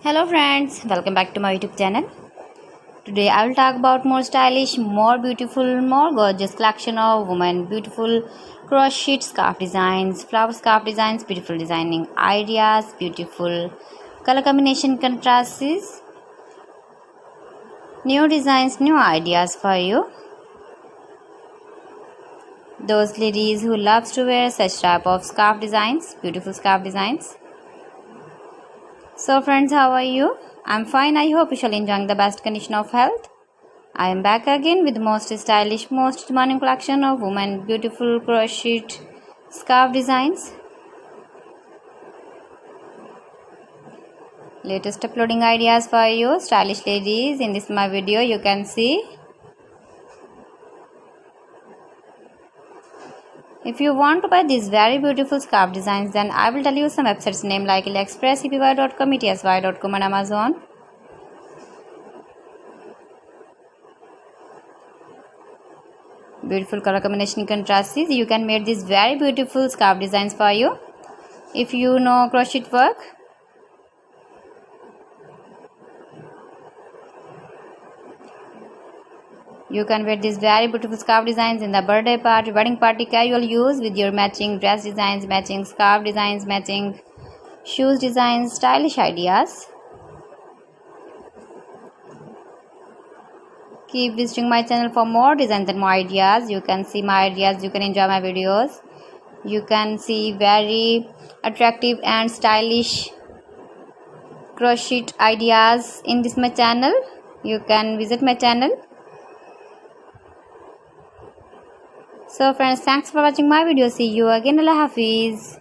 Hello friends, welcome back to my YouTube channel. Today I will talk about more stylish, more beautiful, more gorgeous collection of women beautiful crochet scarf designs, flower scarf designs, beautiful designing ideas, beautiful color combination contrasts, new designs, new ideas for you. Those ladies who loves to wear such type of scarf designs, beautiful scarf designs. So friends, how are you? I'm fine. I hope you shall enjoy the best condition of health. I am back again with the most stylish, most demanding collection of women beautiful crochet scarf designs. Latest uploading ideas for you, stylish ladies. In this my video, you can see. If you want to buy these very beautiful scarf designs, then I will tell you some websites name like AliExpress, epy.com, etsy.com and Amazon. Beautiful color combination contrasts. You can make these very beautiful scarf designs for you. If you know crochet work, you can wear these very beautiful scarf designs in the birthday party, wedding party, casual use with your matching dress designs, matching scarf designs, matching shoes designs, stylish ideas. Keep visiting my channel for more designs and more ideas. You can see my ideas, you can enjoy my videos. You can see very attractive and stylish crochet ideas in this my channel. You can visit my channel. So friends, thanks for watching my video. See you again. Allah Hafiz.